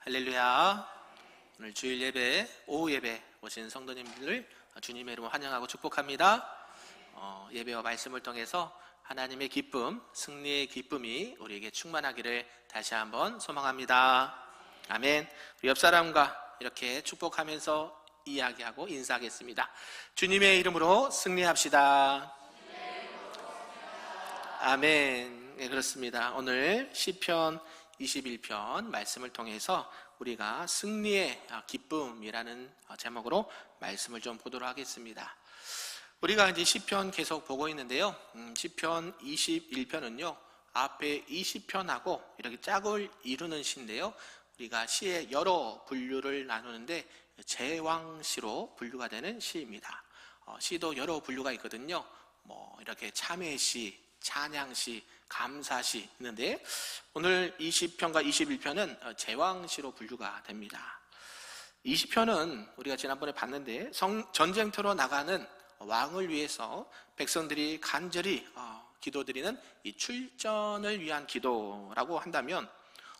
할렐루야. 오늘 주일 예배, 오후 예배 오신 성도님들을 주님의 이름으로 환영하고 축복합니다. 예배와 말씀을 통해서 하나님의 기쁨, 승리의 기쁨이 우리에게 충만하기를 다시 한번 소망합니다. 아멘. 우리 옆 사람과 이렇게 축복하면서 이야기하고 인사하겠습니다. 주님의 이름으로 승리합시다. 아멘. 네, 그렇습니다. 오늘 시편 21편 말씀을 통해서 우리가 승리의 기쁨이라는 제목으로 말씀을 좀 보도록 하겠습니다. 우리가 이제 시편 계속 보고 있는데요. 시편 21편은요, 앞에 20편하고 이렇게 짝을 이루는 시인데요. 우리가 시의 여러 분류를 나누는데 제왕시로 분류가 되는 시입니다. 시도 여러 분류가 있거든요. 이렇게 참회시, 찬양시, 감사시 있는데 오늘 20편과 21편은 제왕시로 분류가 됩니다. 20편은 우리가 지난번에 봤는데 전쟁터로 나가는 왕을 위해서 백성들이 간절히 기도드리는 이 출전을 위한 기도라고 한다면,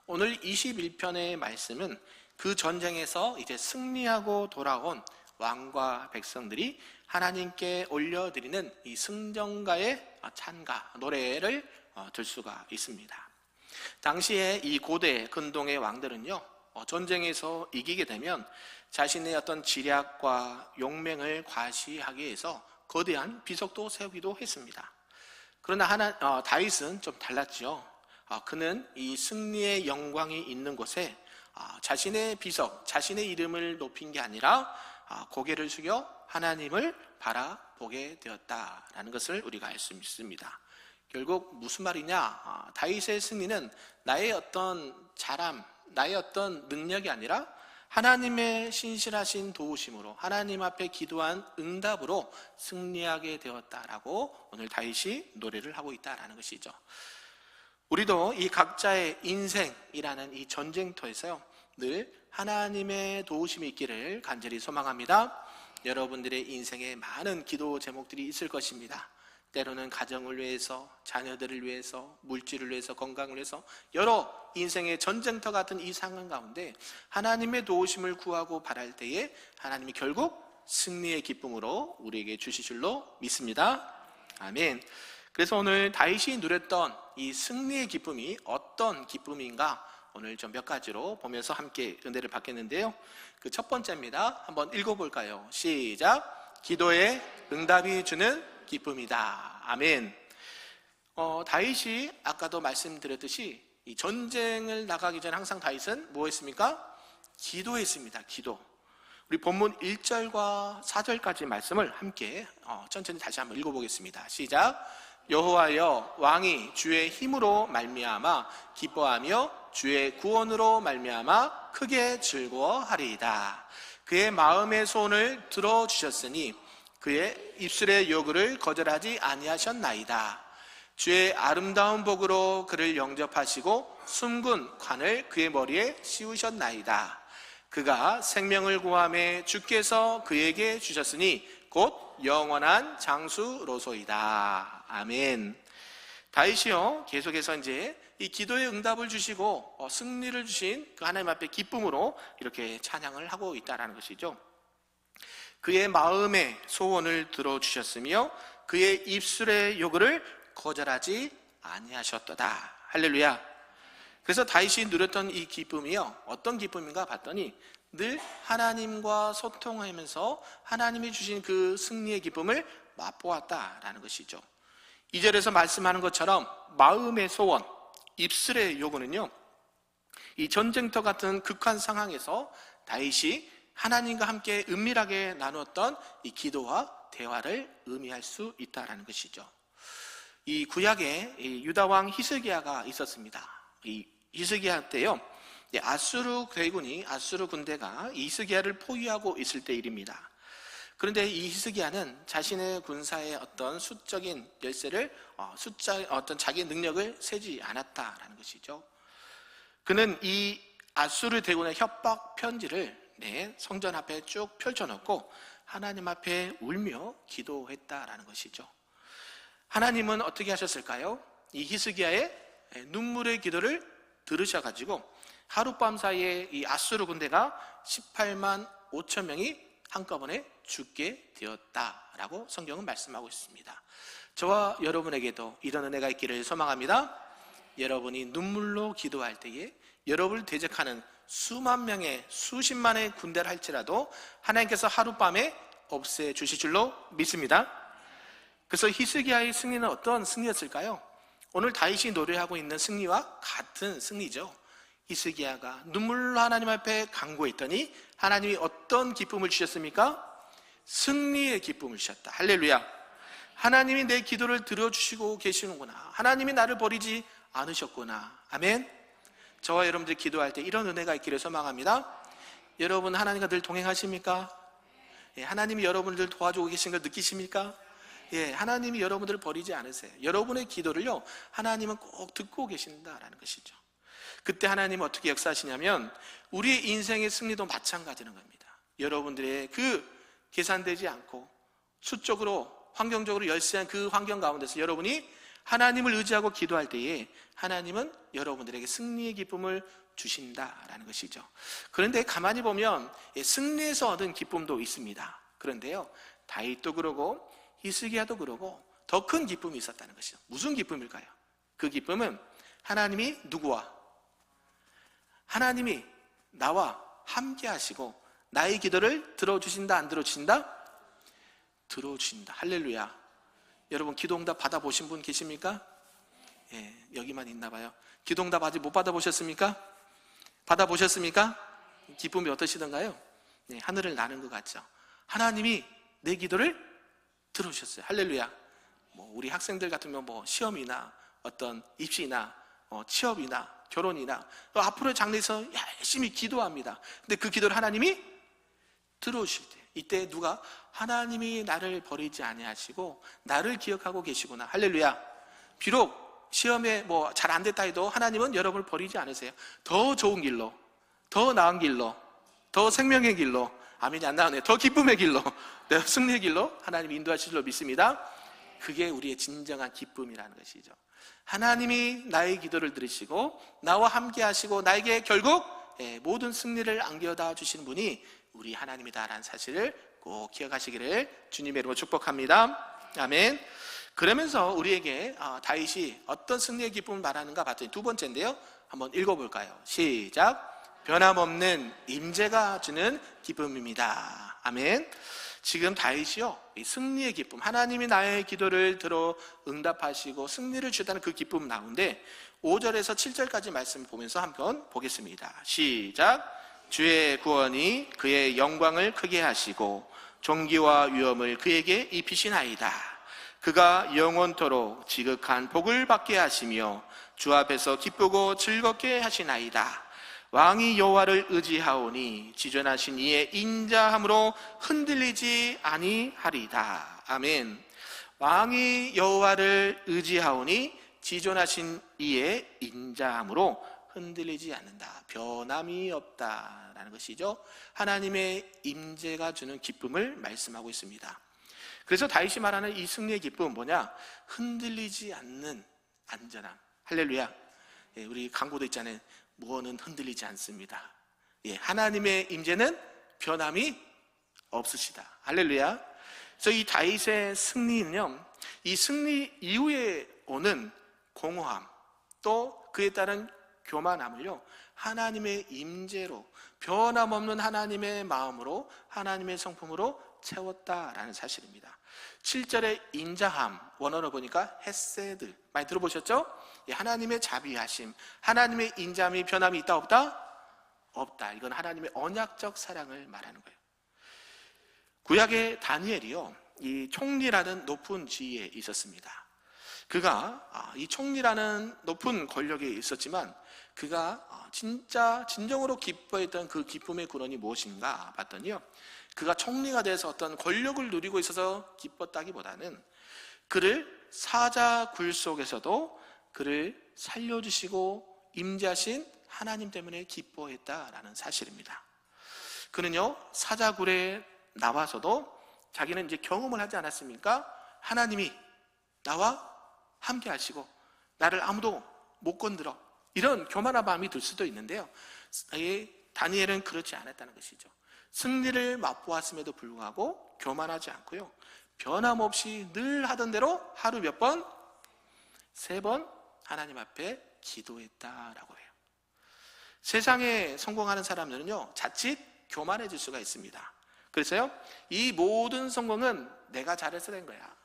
오늘 21편의 말씀은 그 전쟁에서 이제 승리하고 돌아온 왕과 백성들이 하나님께 올려드리는 이 승전가의 찬가, 노래를 들 수가 있습니다. 당시에 이 고대 근동의 왕들은요, 전쟁에서 이기게 되면 자신의 어떤 지략과 용맹을 과시하기 위해서 거대한 비석도 세우기도 했습니다. 그러나 다윗은 좀 달랐죠. 그는 이 승리의 영광이 있는 곳에 자신의 비석, 자신의 이름을 높인 게 아니라 고개를 숙여 하나님을 바라보게 되었다라는 것을 우리가 알 수 있습니다. 결국 무슨 말이냐? 다윗의 승리는 나의 어떤 자람, 나의 어떤 능력이 아니라 하나님의 신실하신 도우심으로, 하나님 앞에 기도한 응답으로 승리하게 되었다라고 오늘 다윗이 노래를 하고 있다라는 것이죠. 우리도 이 각자의 인생이라는 이 전쟁터에서요, 늘 하나님의 도우심이 있기를 간절히 소망합니다. 여러분들의 인생에 많은 기도 제목들이 있을 것입니다. 때로는 가정을 위해서, 자녀들을 위해서, 물질을 위해서, 건강을 위해서 여러 인생의 전쟁터 같은 이 상황 가운데 하나님의 도우심을 구하고 바랄 때에 하나님이 결국 승리의 기쁨으로 우리에게 주실 줄로 믿습니다. 아멘. 그래서 오늘 다윗이 누렸던 이 승리의 기쁨이 어떤 기쁨인가, 오늘 좀 몇 가지로 보면서 함께 은혜를 받겠는데요. 그 첫 번째입니다. 한번 읽어볼까요? 시작. 기도에 응답이 주는 기쁨이다. 아멘. 다윗이 아까도 말씀드렸듯이 이 전쟁을 나가기 전에 항상 다윗은 뭐 했습니까? 기도했습니다. 기도. 우리 본문 1절과 4절까지 말씀을 함께 천천히 다시 한번 읽어보겠습니다. 시작. 여호와여, 왕이 주의 힘으로 말미암아 기뻐하며 주의 구원으로 말미암아 크게 즐거워하리이다. 그의 마음의 소원을 들어주셨으니 그의 입술의 요구를 거절하지 아니하셨나이다. 주의 아름다운 복으로 그를 영접하시고 숨군 관을 그의 머리에 씌우셨나이다. 그가 생명을 구하매 주께서 그에게 주셨으니 곧 영원한 장수로소이다. 아멘. 다윗이요, 계속해서 이제 이 기도의 응답을 주시고 승리를 주신 그 하나님 앞에 기쁨으로 이렇게 찬양을 하고 있다는 것이죠. 그의 마음의 소원을 들어주셨으며 그의 입술의 요구를 거절하지 아니하셨도다. 할렐루야. 그래서 다윗이 누렸던 이 기쁨이요, 어떤 기쁨인가 봤더니 늘 하나님과 소통하면서 하나님이 주신 그 승리의 기쁨을 맛보았다라는 것이죠. 2절에서 말씀하는 것처럼 마음의 소원, 입술의 요구는요, 이 전쟁터 같은 극한 상황에서 다윗이 하나님과 함께 은밀하게 나누었던 이 기도와 대화를 의미할 수 있다는 것이죠. 이 구약에 유다 왕 히스기야가 있었습니다. 이 히스기야 때요, 아수르 군대가 이 히스기야를 포위하고 있을 때 일입니다. 그런데 이 히스기야는 자신의 군사의 어떤 수적인 열세를, 어떤 자기의 능력을 세지 않았다라는 것이죠. 그는 이 아수르 대군의 협박 편지를 성전 앞에 쭉 펼쳐놓고 하나님 앞에 울며 기도했다라는 것이죠. 하나님은 어떻게 하셨을까요? 이 히스기야의 눈물의 기도를 들으셔가지고 하룻밤 사이에 이 아수르 군대가 18만 5천 명이 한꺼번에 죽게 되었다라고 성경은 말씀하고 있습니다. 저와 여러분에게도 이런 은혜가 있기를 소망합니다. 여러분이 눈물로 기도할 때에 여러분을 대적하는 수만 명의 수십만의 군대를 할지라도 하나님께서 하룻밤에 없애주실 줄로 믿습니다. 그래서 히스기야의 승리는 어떤 승리였을까요? 오늘 다윗이 노래하고 있는 승리와 같은 승리죠. 히스기야가 눈물로 하나님 앞에 간구했더니 하나님이 어떤 기쁨을 주셨습니까? 승리의 기쁨을 주셨다. 할렐루야. 하나님이 내 기도를 들어주시고 계시는구나. 하나님이 나를 버리지 않으셨구나. 아멘. 저와 여러분들 기도할 때 이런 은혜가 있기를 소망합니다. 여러분 하나님과 늘 동행하십니까? 예, 하나님이 여러분들 도와주고 계신 걸 느끼십니까? 예, 하나님이 여러분들을 버리지 않으세요. 여러분의 기도를요, 하나님은 꼭 듣고 계신다라는 것이죠. 그때 하나님은 어떻게 역사하시냐면 우리의 인생의 승리도 마찬가지는 겁니다. 여러분들의 그 계산되지 않고 수적으로 환경적으로 열세한 그 환경 가운데서 여러분이 하나님을 의지하고 기도할 때에 하나님은 여러분들에게 승리의 기쁨을 주신다라는 것이죠. 그런데 가만히 보면 승리에서 얻은 기쁨도 있습니다. 그런데요, 다윗도 그러고 히스기야도 그러고 더 큰 기쁨이 있었다는 것이죠. 무슨 기쁨일까요? 그 기쁨은 하나님이 누구와? 하나님이 나와 함께 하시고 나의 기도를 들어주신다, 안 들어주신다? 들어주신다. 할렐루야. 여러분 기도응답 받아보신 분 계십니까? 예, 여기만 있나 봐요. 기도응답 아직 못 받아보셨습니까? 받아보셨습니까? 기쁨이 어떠시던가요? 네, 하늘을 나는 것 같죠. 하나님이 내 기도를 들어주셨어요. 할렐루야. 우리 학생들 같으면 시험이나 어떤 입시나 취업이나 결혼이나 앞으로의 장래에서 열심히 기도합니다. 근데 그 기도를 하나님이 들어오실 때 이때 누가 하나님이 나를 버리지 아니하시고 나를 기억하고 계시구나. 할렐루야. 비록 시험에 잘 안 됐다 해도 하나님은 여러분을 버리지 않으세요. 더 좋은 길로, 더 나은 길로, 더 생명의 길로, 아멘이 안 나오네요. 더 기쁨의 길로, 승리의 길로 하나님이 인도하실 줄로 믿습니다. 그게 우리의 진정한 기쁨이라는 것이죠. 하나님이 나의 기도를 들으시고 나와 함께 하시고 나에게 결국 모든 승리를 안겨다 주시는 분이 우리 하나님이다라는 사실을 꼭 기억하시기를 주님의 이름으로 축복합니다. 아멘. 그러면서 우리에게 다윗이 어떤 승리의 기쁨을 말하는가 봤더니 두 번째인데요, 한번 읽어볼까요? 시작. 변함없는 임재가 주는 기쁨입니다. 아멘. 지금 다윗이요, 이 승리의 기쁨, 하나님이 나의 기도를 들어 응답하시고 승리를 주다는 그 기쁨 나오는데 5절에서 7절까지 말씀을 보면서 한번 보겠습니다. 시작. 주의 구원이 그의 영광을 크게 하시고 존귀와 위엄을 그에게 입히시나이다. 그가 영원토록 지극한 복을 받게 하시며 주 앞에서 기쁘고 즐겁게 하시나이다. 왕이 여호와를 의지하오니 지존하신 이의 인자함으로 흔들리지 아니하리다. 아멘. 왕이 여호와를 의지하오니 지존하신 이의 인자함으로 흔들리지 않는다. 변함이 없다라는 것이죠. 하나님의 임재가 주는 기쁨을 말씀하고 있습니다. 그래서 다윗이 말하는 이 승리의 기쁨은 뭐냐? 흔들리지 않는 안전함. 할렐루야. 예, 우리 광고도 있잖아요. 무엇은 흔들리지 않습니다. 예, 하나님의 임재는 변함이 없으시다. 할렐루야. 그래서 이 다윗의 승리는요, 이 승리 이후에 오는 공허함, 또 그에 따른 교만함을요, 하나님의 임재로, 변함없는 하나님의 마음으로, 하나님의 성품으로 채웠다라는 사실입니다. 7절의 인자함, 원어로 보니까 헤세드, 많이 들어보셨죠? 하나님의 자비하심, 하나님의 인자함이 변함이 있다 없다? 없다. 이건 하나님의 언약적 사랑을 말하는 거예요. 구약의 다니엘이요, 이 총리라는 높은 지위에 있었습니다. 그가 이 총리라는 높은 권력에 있었지만 그가 진짜 진정으로 기뻐했던 그 기쁨의 근원이 무엇인가 봤더니요, 그가 총리가 돼서 어떤 권력을 누리고 있어서 기뻤다기보다는 그를 사자굴 속에서도 그를 살려주시고 임재하신 하나님 때문에 기뻐했다라는 사실입니다. 그는요, 사자굴에 나와서도 자기는 이제 경험을 하지 않았습니까? 하나님이 나와 함께 하시고 나를 아무도 못 건드려, 이런 교만한 마음이 들 수도 있는데요, 다니엘은 그렇지 않았다는 것이죠. 승리를 맛보았음에도 불구하고 교만하지 않고요, 변함없이 늘 하던 대로 하루 몇 번? 3번 하나님 앞에 기도했다라고 해요. 세상에 성공하는 사람들은요, 자칫 교만해질 수가 있습니다. 그래서요, 이 모든 성공은 내가 잘해서 된 거야,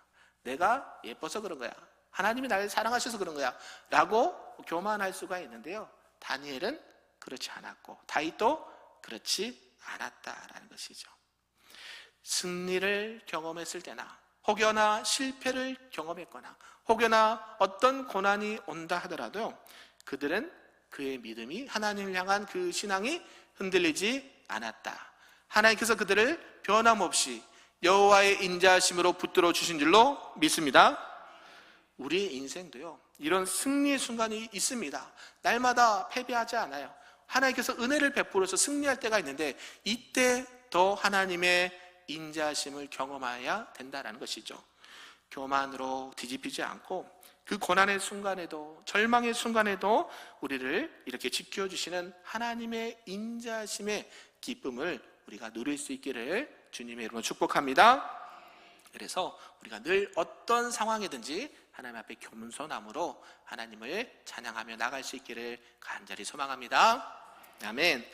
내가 예뻐서 그런 거야, 하나님이 나를 사랑하셔서 그런 거야 라고 교만할 수가 있는데요, 다니엘은 그렇지 않았고 다윗도 그렇지 않았다라는 것이죠. 승리를 경험했을 때나 혹여나 실패를 경험했거나 혹여나 어떤 고난이 온다 하더라도 그들은 그의 믿음이, 하나님을 향한 그 신앙이 흔들리지 않았다. 하나님께서 그들을 변함없이 여호와의 인자하심으로 붙들어 주신 줄로 믿습니다. 우리의 인생도요, 이런 승리의 순간이 있습니다. 날마다 패배하지 않아요. 하나님께서 은혜를 베풀어서 승리할 때가 있는데 이때 더 하나님의 인자하심을 경험해야 된다는 것이죠. 교만으로 뒤집히지 않고 그 고난의 순간에도, 절망의 순간에도 우리를 이렇게 지켜주시는 하나님의 인자하심의 기쁨을 우리가 누릴 수 있기를 주님의 이름으로 축복합니다. 그래서 우리가 늘 어떤 상황이든지 하나님 앞에 겸손함으로 하나님을 찬양하며 나갈 수 있기를 간절히 소망합니다. 아멘.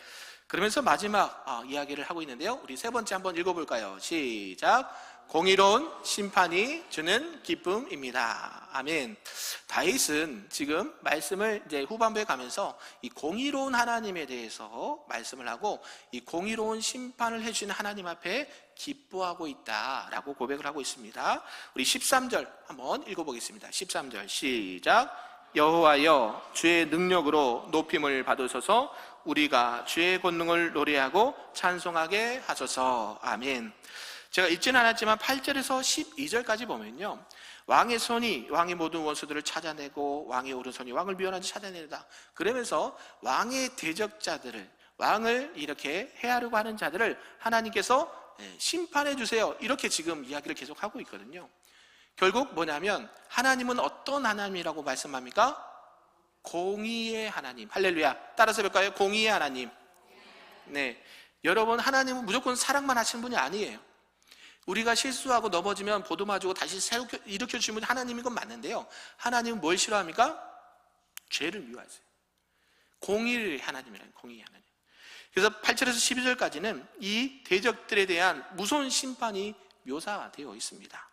그러면서 마지막 이야기를 하고 있는데요, 우리 3번째 한번 읽어볼까요? 시작. 공의로운 심판이 주는 기쁨입니다. 아멘. 다윗은 지금 말씀을 이제 후반부에 가면서 이 공의로운 하나님에 대해서 말씀을 하고 이 공의로운 심판을 해주시는 하나님 앞에 기뻐하고 있다라고 고백을 하고 있습니다. 우리 13절 한번 읽어보겠습니다. 13절 시작. 여호와여, 주의 능력으로 높임을 받으소서. 우리가 주의 권능을 노래하고 찬송하게 하소서. 아멘. 제가 읽지는 않았지만 8절에서 12절까지 보면요, 왕의 손이 왕의 모든 원수들을 찾아내고 왕의 오른손이 왕을 미워하는 찾아낸다. 그러면서 왕의 대적자들을, 왕을 이렇게 해하려고 하는 자들을 하나님께서 심판해 주세요, 이렇게 지금 이야기를 계속하고 있거든요. 결국 뭐냐면 하나님은 어떤 하나님이라고 말씀합니까? 공의의 하나님. 할렐루야. 따라서 볼까요? 공의의 하나님. 네, 여러분, 하나님은 무조건 사랑만 하시는 분이 아니에요. 우리가 실수하고 넘어지면 보듬어주고 다시 일으켜 주시는 분이 하나님인 건 맞는데요, 하나님은 뭘 싫어합니까? 죄를 미워하세요. 공의의 하나님이라는, 공의의 하나님. 그래서 8절에서 12절까지는 이 대적들에 대한 무서운 심판이 묘사되어 있습니다.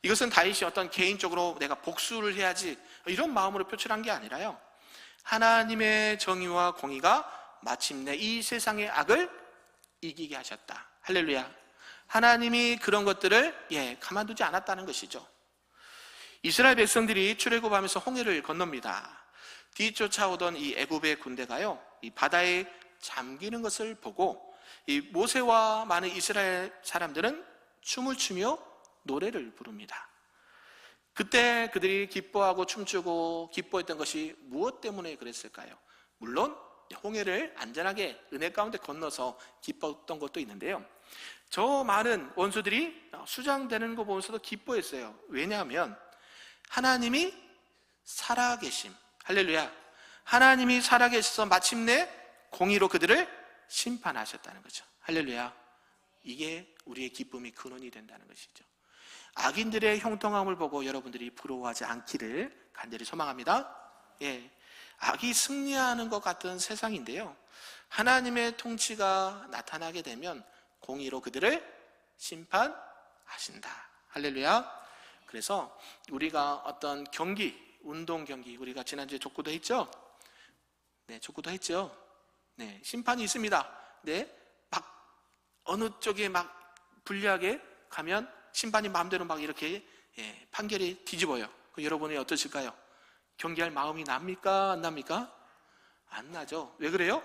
이것은 다윗이 어떤 개인적으로 내가 복수를 해야지 이런 마음으로 표출한 게 아니라요, 하나님의 정의와 공의가 마침내 이 세상의 악을 이기게 하셨다. 할렐루야. 하나님이 그런 것들을 가만두지 않았다는 것이죠. 이스라엘 백성들이 출애굽하면서 홍해를 건넙니다. 뒤쫓아오던 이 애굽의 군대가요, 이 바다에 잠기는 것을 보고 이 모세와 많은 이스라엘 사람들은 춤을 추며 노래를 부릅니다. 그때 그들이 기뻐하고 춤추고 기뻐했던 것이 무엇 때문에 그랬을까요? 물론 홍해를 안전하게 은혜 가운데 건너서 기뻤던 것도 있는데요, 저 많은 원수들이 수장되는 거 보면서도 기뻐했어요. 왜냐하면 하나님이 살아계심, 할렐루야, 하나님이 살아계셔서 마침내 공의로 그들을 심판하셨다는 거죠. 할렐루야. 이게 우리의 기쁨이 근원이 된다는 것이죠. 악인들의 형통함을 보고 여러분들이 부러워하지 않기를 간절히 소망합니다. 악이 승리하는 것 같은 세상인데요, 하나님의 통치가 나타나게 되면 공의로 그들을 심판하신다. 할렐루야. 그래서 우리가 어떤 경기, 운동 경기, 우리가 지난주에 족구도 했죠? 네, 족구도 했죠? 네, 심판이 있습니다. 네, 막 어느 쪽에 막 불리하게 가면 심판이 마음대로 막 이렇게 판결이 뒤집어요. 여러분이 어떠실까요? 경기할 마음이 납니까? 안 납니까? 안 나죠. 왜 그래요?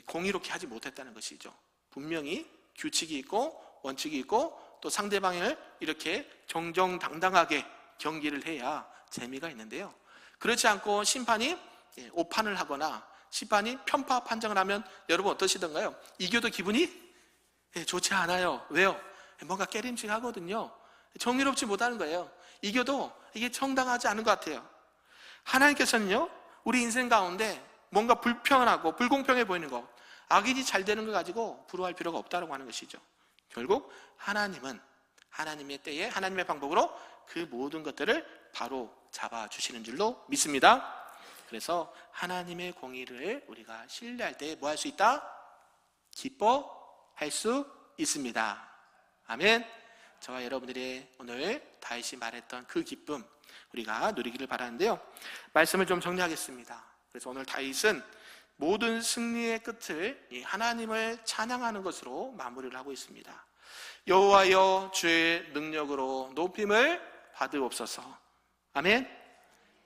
공의롭게 하지 못했다는 것이죠. 분명히 규칙이 있고 원칙이 있고 또 상대방을 이렇게 정정당당하게 경기를 해야 재미가 있는데요, 그렇지 않고 심판이 오판을 하거나 심판이 편파 판정을 하면 여러분 어떠시던가요? 이겨도 기분이 좋지 않아요. 왜요? 뭔가 깨림직하거든요. 정의롭지 못하는 거예요. 이겨도 이게 정당하지 않은 것 같아요. 하나님께서는요, 우리 인생 가운데 뭔가 불편하고 불공평해 보이는 것, 악인이 잘 되는 걸 가지고 부러워할 필요가 없다고 하는 것이죠. 결국 하나님은 하나님의 때에 하나님의 방법으로 그 모든 것들을 바로 잡아주시는 줄로 믿습니다. 그래서 하나님의 공의를 우리가 신뢰할 때 뭐 할 수 있다? 기뻐할 수 있습니다. 아멘. 저와 여러분들이 오늘 다윗이 말했던 그 기쁨 우리가 누리기를 바라는데요, 말씀을 좀 정리하겠습니다. 그래서 오늘 다윗은 모든 승리의 끝을 이 하나님을 찬양하는 것으로 마무리를 하고 있습니다. 여호와여 주의 능력으로 높임을 받으옵소서. 아멘.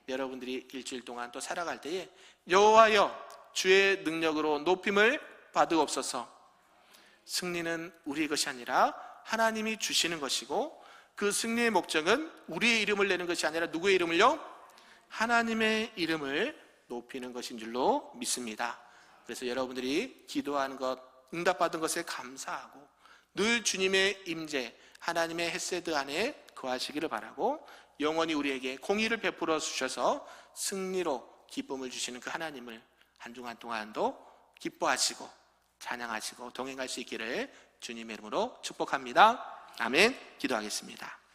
여러분들이 일주일 동안 또 살아갈 때에 여호와여 주의 능력으로 높임을 받으옵소서. 승리는 우리의 것이 아니라 하나님이 주시는 것이고, 그 승리의 목적은 우리의 이름을 내는 것이 아니라 누구의 이름을요? 하나님의 이름을 높이는 것인 줄로 믿습니다. 그래서 여러분들이 기도하는 것, 응답받은 것에 감사하고 늘 주님의 임재, 하나님의 헤세드 안에 거하시기를 바라고, 영원히 우리에게 공의를 베풀어 주셔서 승리로 기쁨을 주시는 그 하나님을 한 주간 동안도 기뻐하시고 찬양하시고 동행할 수 있기를 주님의 이름으로 축복합니다. 아멘. 기도하겠습니다.